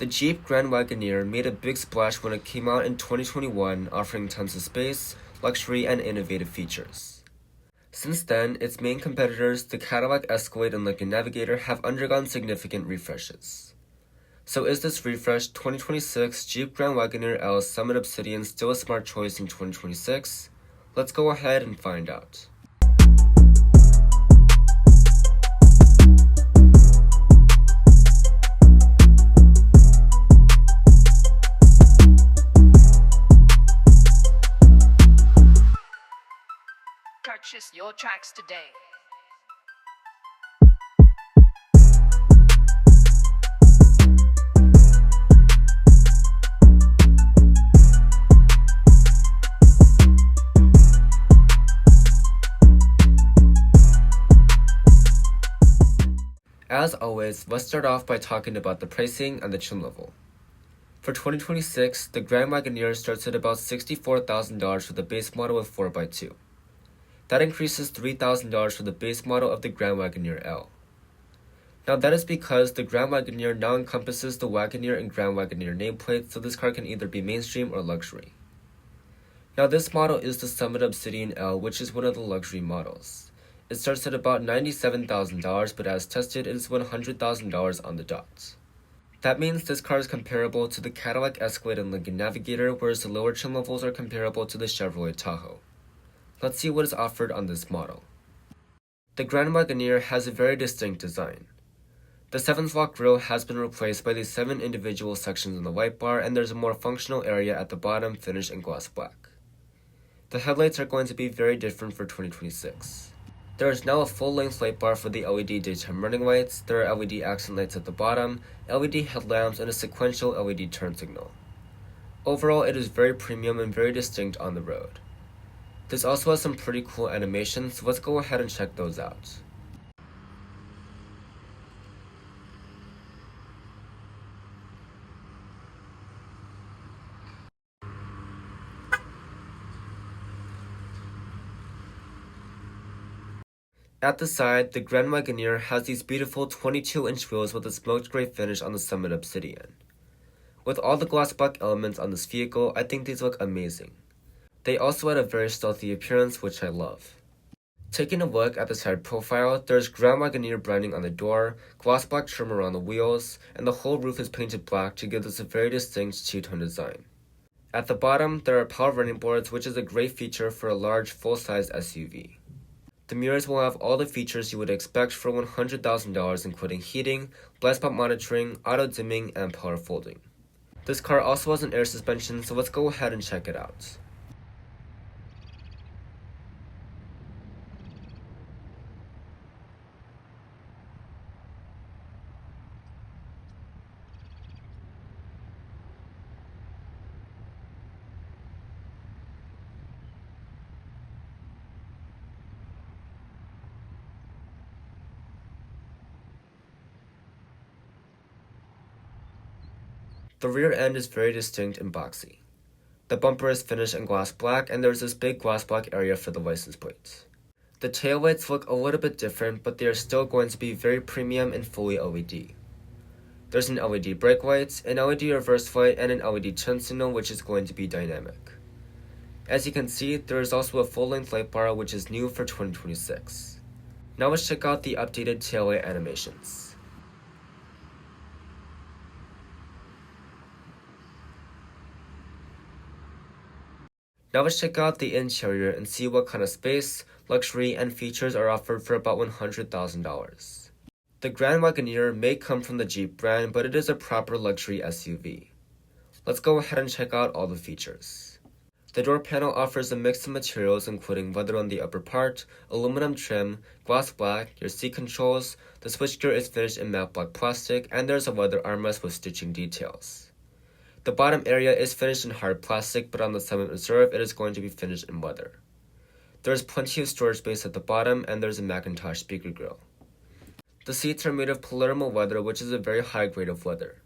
The Jeep Grand Wagoneer made a big splash when it came out in 2021, offering tons of space, luxury, and innovative features. Since then, its main competitors, the Cadillac Escalade and Navigator, have undergone significant refreshes. So is this refreshed 2026 Jeep Grand Wagoneer L Summit Obsidian still a smart choice in 2026? Let's go ahead and find out. Purchase your tracks today. As always, let's start off by talking about the pricing and the trim level. For 2026, the Grand Wagoneer starts at about $64,000 for the base model with 4x2. That increases $3,000 for the base model of the Grand Wagoneer L. Now that is because the Grand Wagoneer now encompasses the Wagoneer and Grand Wagoneer nameplates, so this car can either be mainstream or luxury. Now this model is the Summit Obsidian L, which is one of the luxury models. It starts at about $97,000, but as tested, it is $100,000 on the dot. That means this car is comparable to the Cadillac Escalade and Navigator, whereas the lower trim levels are comparable to the Chevrolet Tahoe. Let's see what is offered on this model. The Grand Wagoneer has a very distinct design. The 7-slot grille has been replaced by these 7 individual sections in the light bar, and there's a more functional area at the bottom finished in gloss black. The headlights are going to be very different for 2026. There is now a full-length light bar for the LED daytime running lights, there are LED accent lights at the bottom, LED headlamps, and a sequential LED turn signal. Overall, it is very premium and very distinct on the road. This also has some pretty cool animations, so let's go ahead and check those out. At the side, the Grand Wagoneer has these beautiful 22-inch wheels with a smoked gray finish on the Summit Obsidian. With all the gloss black elements on this vehicle, I think these look amazing. They also add a very stealthy appearance, which I love. Taking a look at the side profile, there's Grand Wagoneer branding on the door, gloss black trim around the wheels, and the whole roof is painted black to give this a very distinct two-tone design. At the bottom, there are power running boards, which is a great feature for a large, full-size SUV. The mirrors will have all the features you would expect for $100,000, including heating, blind spot monitoring, auto dimming, and power folding. This car also has an air suspension, so let's go ahead and check it out. The rear end is very distinct and boxy. The bumper is finished in gloss black, and there's this big gloss black area for the license plates. The taillights look a little bit different, but they are still going to be very premium and fully LED. There's an LED brake light, an LED reverse light, and an LED turn signal, which is going to be dynamic. As you can see, there is also a full-length light bar, which is new for 2026. Now let's check out the updated taillight animations. Now let's check out the interior and see what kind of space, luxury, and features are offered for about $100,000. The Grand Wagoneer may come from the Jeep brand, but it is a proper luxury SUV. Let's go ahead and check out all the features. The door panel offers a mix of materials including leather on the upper part, aluminum trim, gloss black, your seat controls, the switchgear is finished in matte black plastic, and there's a leather armrest with stitching details. The bottom area is finished in hard plastic, but on the Summit Reserve, it is going to be finished in leather. There is plenty of storage space at the bottom, and there's a Macintosh speaker grille. The seats are made of Palermo leather, which is a very high grade of leather.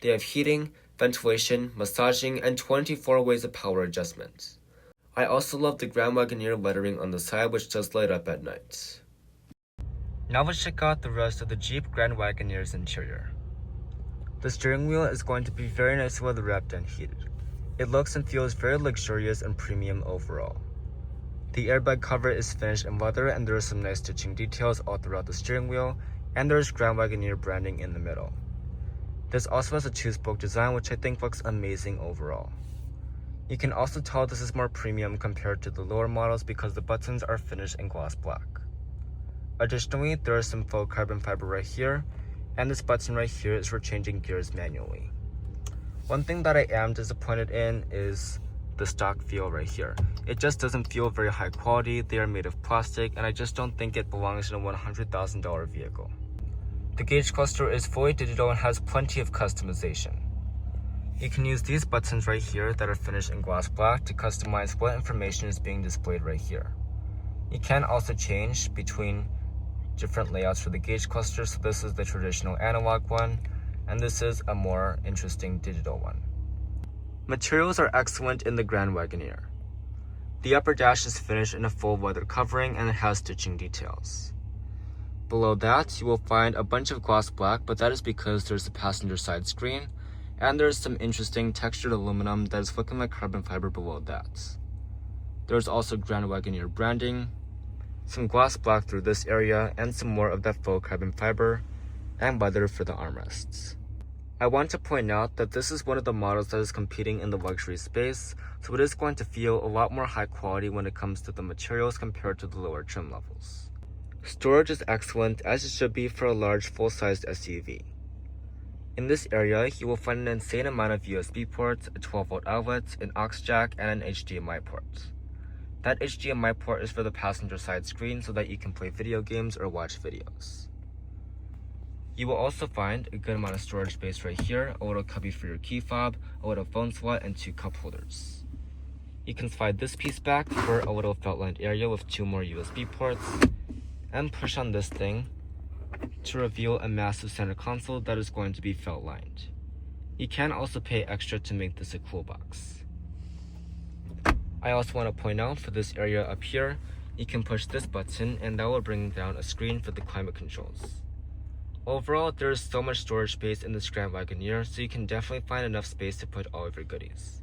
They have heating, ventilation, massaging, and 24 ways of power adjustment. I also love the Grand Wagoneer lettering on the side, which does light up at night. Now let's check out the rest of the Jeep Grand Wagoneer's interior. The steering wheel is going to be very nicely weather wrapped and heated. It looks and feels very luxurious and premium overall. The airbag cover is finished in leather and there are some nice stitching details all throughout the steering wheel, and there is Grand Wagoneer branding in the middle. This also has a 2-spoke design, which I think looks amazing overall. You can also tell this is more premium compared to the lower models because the buttons are finished in gloss black. Additionally, there is some faux carbon fiber right here, and this button right here is for changing gears manually. One thing that I am disappointed in is the stock feel right here. It just doesn't feel very high quality. They are made of plastic, and I just don't think it belongs in a $100,000 vehicle. The gauge cluster is fully digital and has plenty of customization. You can use these buttons right here that are finished in gloss black to customize what information is being displayed right here. You can also change between different layouts for the gauge cluster, so this is the traditional analog one, and this is a more interesting digital one. Materials are excellent in the Grand Wagoneer. The upper dash is finished in a full leather covering and it has stitching details. Below that, you will find a bunch of gloss black, but that is because there's a passenger side screen, and there's some interesting textured aluminum that is looking like carbon fiber below that. There's also Grand Wagoneer branding, some gloss black through this area, and some more of that faux carbon fiber, and leather for the armrests. I want to point out that this is one of the models that is competing in the luxury space, so it is going to feel a lot more high quality when it comes to the materials compared to the lower trim levels. Storage is excellent, as it should be for a large full-sized SUV. In this area, you will find an insane amount of USB ports, a 12-volt outlet, an aux jack, and an HDMI port. That HDMI port is for the passenger side screen so that you can play video games or watch videos. You will also find a good amount of storage space right here, a little cubby for your key fob, a little phone slot, and 2 cup holders. You can slide this piece back for a little felt-lined area with 2 more USB ports, and push on this thing to reveal a massive center console that is going to be felt-lined. You can also pay extra to make this a cool box. I also want to point out for this area up here, you can push this button and that will bring down a screen for the climate controls. Overall, there is so much storage space in this Grand Wagoneer, so you can definitely find enough space to put all of your goodies.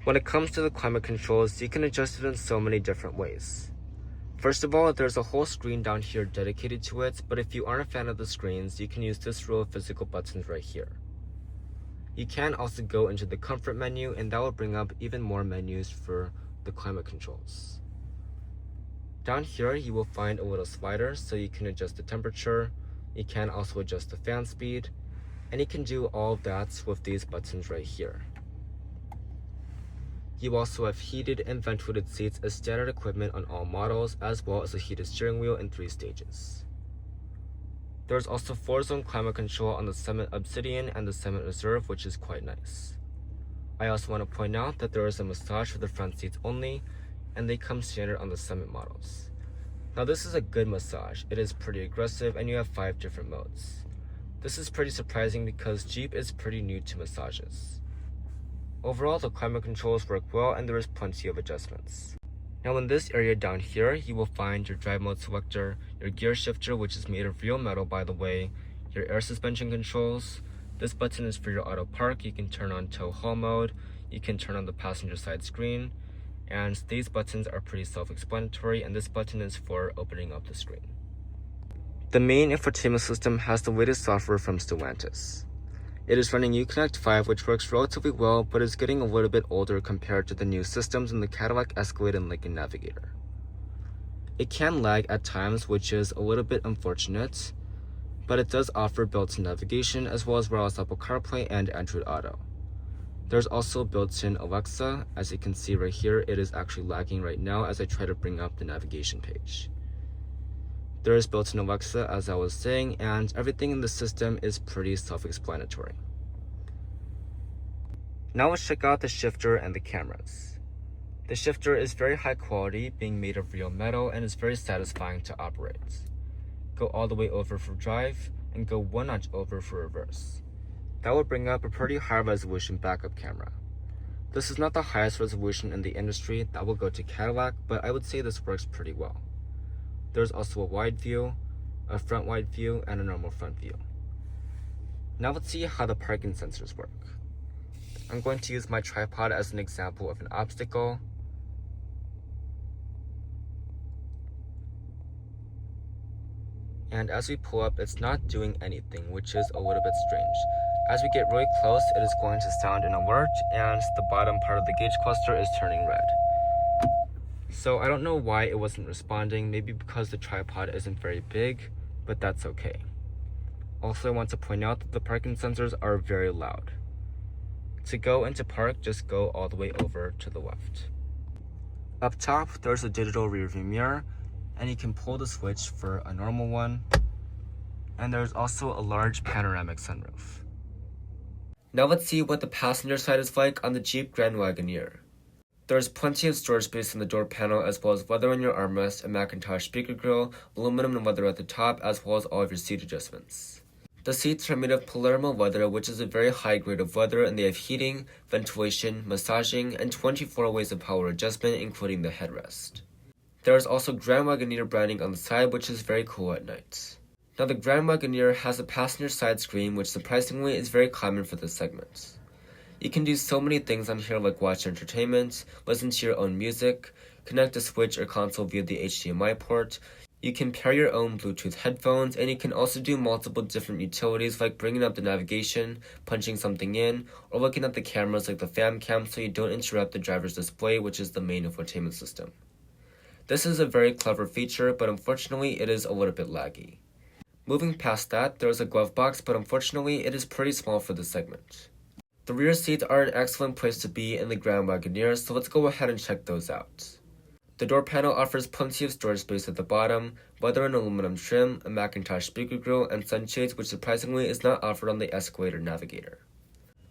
When it comes to the climate controls, you can adjust it in so many different ways. First of all, there's a whole screen down here dedicated to it, but if you aren't a fan of the screens, you can use this row of physical buttons right here. You can also go into the comfort menu, and that will bring up even more menus for the climate controls. Down here, you will find a little slider so you can adjust the temperature. You can also adjust the fan speed, and you can do all of that with these buttons right here. You also have heated and ventilated seats as standard equipment on all models, as well as a heated steering wheel in 3 stages. There's also 4-zone climate control on the Summit Obsidian and the Summit Reserve, which is quite nice. I also want to point out that there is a massage for the front seats only, and they come standard on the Summit models. Now this is a good massage. It is pretty aggressive and you have 5 different modes. This is pretty surprising because Jeep is pretty new to massages. Overall, the climate controls work well and there is plenty of adjustments. Now in this area down here, you will find your drive mode selector, your gear shifter, which is made of real metal by the way, your air suspension controls. This button is for your auto park. You can turn on tow haul mode, you can turn on the passenger side screen, and these buttons are pretty self-explanatory, and this button is for opening up the screen. The main infotainment system has the latest software from Stellantis. It is running Uconnect 5, which works relatively well, but is getting a little bit older compared to the new systems in the Cadillac Escalade and Navigator. It can lag at times, which is a little bit unfortunate, but it does offer built-in navigation as well as wireless Apple CarPlay and Android Auto. There's also built-in Alexa. As you can see right here, it is actually lagging right now as I try to bring up the navigation page. There is built-in Alexa, as I was saying, and everything in the system is pretty self-explanatory. Now let's check out the shifter and the cameras. The shifter is very high quality, being made of real metal, and is very satisfying to operate. Go all the way over for drive, and go 1 notch over for reverse. That will bring up a pretty high resolution backup camera. This is not the highest resolution in the industry, that will go to Cadillac, but I would say this works pretty well. There's also a wide view, a front wide view, and a normal front view. Now let's see how the parking sensors work. I'm going to use my tripod as an example of an obstacle. And as we pull up, it's not doing anything, which is a little bit strange. As we get really close, it is going to sound an alert, and the bottom part of the gauge cluster is turning red. So I don't know why it wasn't responding, maybe because the tripod isn't very big, but that's okay. Also, I want to point out that the parking sensors are very loud. To go into park, just go all the way over to the left. Up top, there's a digital rearview mirror, and you can pull the switch for a normal one. And there's also a large panoramic sunroof. Now let's see what the passenger side is like on the Jeep Grand Wagoneer. There's plenty of storage space in the door panel, as well as leather on your armrest, a Macintosh speaker grill, aluminum and leather at the top, as well as all of your seat adjustments. The seats are made of Palermo leather, which is a very high grade of leather, and they have heating, ventilation, massaging, and 24 ways of power adjustment, including the headrest. There is also Grand Wagoneer branding on the side, which is very cool at night. Now, the Grand Wagoneer has a passenger side screen, which surprisingly is very common for this segment. You can do so many things on here, like watch entertainment, listen to your own music, connect a Switch or console via the HDMI port. You can pair your own Bluetooth headphones, and you can also do multiple different utilities like bringing up the navigation, punching something in, or looking at the cameras like the fam cam so you don't interrupt the driver's display, which is the main infotainment system. This is a very clever feature, but unfortunately it is a little bit laggy. Moving past that, there is a glove box, but unfortunately it is pretty small for this segment. The rear seats are an excellent place to be in the Grand Wagoneer, so let's go ahead and check those out. The door panel offers plenty of storage space at the bottom, leather and aluminum trim, a Macintosh speaker grill, and sunshades, which surprisingly is not offered on the Escalade and Navigator.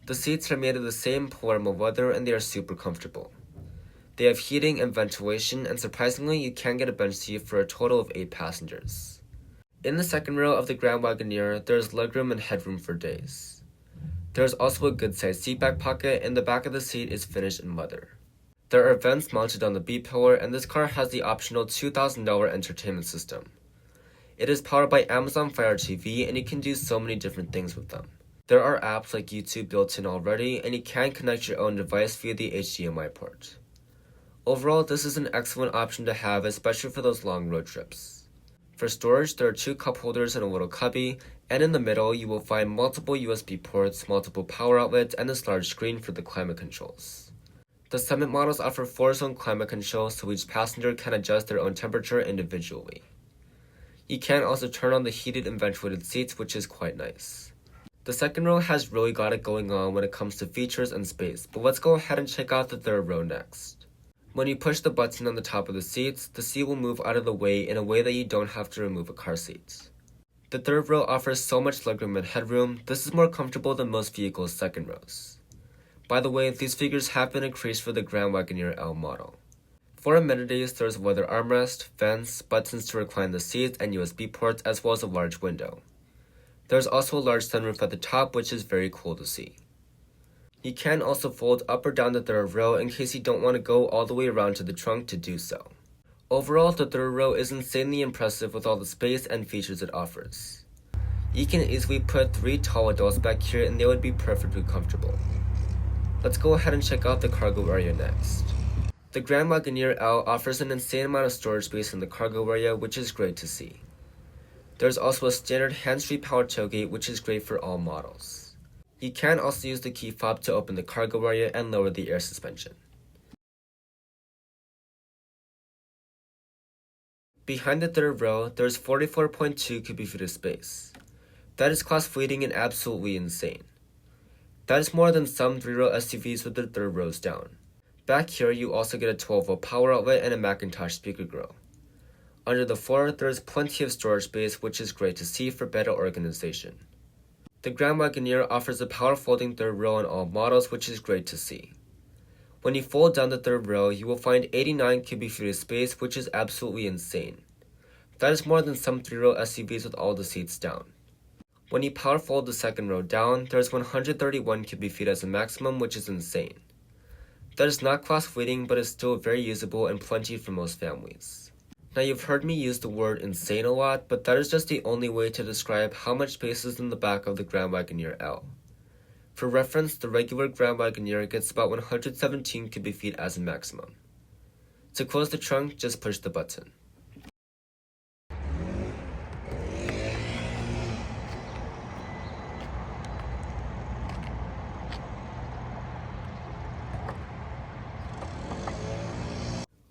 The seats are made of the same Palermo leather, and they are super comfortable. They have heating and ventilation, and surprisingly you can get a bench seat for a total of 8 passengers. In the second row of the Grand Wagoneer, there is legroom and headroom for days. There is also a good-sized seat back pocket, and the back of the seat is finished in leather. There are vents mounted on the B-pillar, and this car has the optional $2,000 entertainment system. It is powered by Amazon Fire TV, and you can do so many different things with them. There are apps like YouTube built in already, and you can connect your own device via the HDMI port. Overall, this is an excellent option to have, especially for those long road trips. For storage, there are 2 cup holders and a little cubby, and in the middle you will find multiple USB ports, multiple power outlets, and this large screen for the climate controls. The Summit models offer 4-zone climate control, so each passenger can adjust their own temperature individually. You can also turn on the heated and ventilated seats, which is quite nice. The second row has really got it going on when it comes to features and space, but let's go ahead and check out the third row next. When you push the button on the top of the seats, the seat will move out of the way in a way that you don't have to remove a car seat. The third row offers so much legroom and headroom, this is more comfortable than most vehicles' second rows. By the way, these figures have been increased for the Grand Wagoneer L model. For amenities, there's a leather armrest, vents, buttons to recline the seats, and USB ports, as well as a large window. There's also a large sunroof at the top, which is very cool to see. You can also fold up or down the third row in case you don't want to go all the way around to the trunk to do so. Overall, the third row is insanely impressive with all the space and features it offers. You can easily put 3 tall adults back here and they would be perfectly comfortable. Let's go ahead and check out the cargo area next. The Grand Wagoneer L offers an insane amount of storage space in the cargo area, which is great to see. There's also a standard hands-free power tailgate, which is great for all models. You can also use the key fob to open the cargo area and lower the air suspension. Behind the third row, there is 44.2 cubic feet of space. That is class-leading and absolutely insane. That is more than some 3-row SUVs with their third rows down. Back here, you also get a 12-volt power outlet and a Macintosh speaker grill. Under the floor, there is plenty of storage space, which is great to see for better organization. The Grand Wagoneer offers a power folding third row on all models, which is great to see. When you fold down the third row, you will find 89 cubic feet of space, which is absolutely insane. That is more than some 3-row SUVs with all the seats down. When you power fold the second row down, there is 131 cubic feet as a maximum, which is insane. That is not class-leading, but is still very usable and plenty for most families. Now you've heard me use the word insane a lot, but that is just the only way to describe how much space is in the back of the Grand Wagoneer L. For reference, the regular Grand Wagoneer gets about 117 cubic feet as a maximum. To close the trunk, just push the button.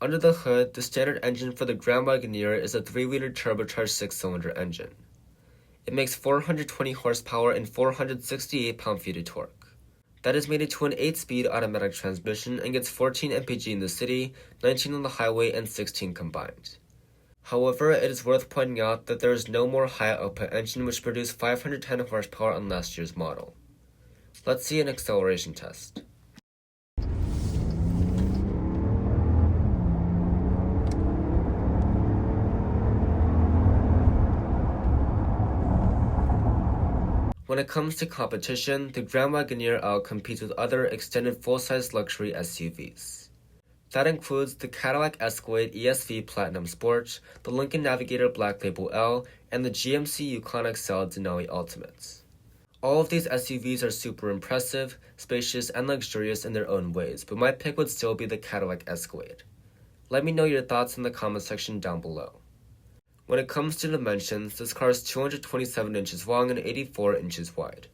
Under the hood, the standard engine for the Grand Wagoneer is a 3-liter turbocharged 6-cylinder engine. It makes 420 horsepower and 468 pound-feet of torque. That is mated to an 8-speed automatic transmission and gets 14 mpg in the city, 19 on the highway, and 16 combined. However, it is worth pointing out that there is no more high-output engine which produced 510 horsepower on last year's model. Let's see an acceleration test. When it comes to competition, the Grand Wagoneer L competes with other extended full-size luxury SUVs. That includes the Cadillac Escalade ESV Platinum Sport, the Lincoln Navigator Black Label L, and the GMC Yukon XL Denali Ultimates. All of these SUVs are super impressive, spacious, and luxurious in their own ways, but my pick would still be the Cadillac Escalade. Let me know your thoughts in the comment section down below. When it comes to dimensions, this car is 227 inches long and 84 inches wide.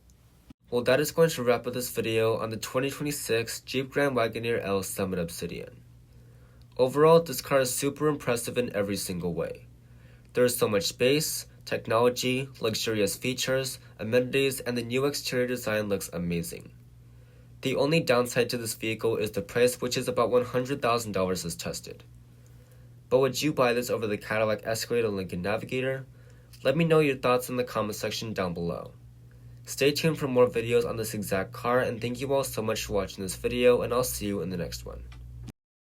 Well, that is going to wrap up this video on the 2026 Jeep Grand Wagoneer L Summit Obsidian. Overall, this car is super impressive in every single way. There is so much space, technology, luxurious features, amenities, and the new exterior design looks amazing. The only downside to this vehicle is the price, which is about $100,000 as tested. But would you buy this over the Cadillac Escalade or Lincoln Navigator? Let me know your thoughts in the comment section down below. Stay tuned for more videos on this exact car, and thank you all so much for watching this video, and I'll see you in the next one.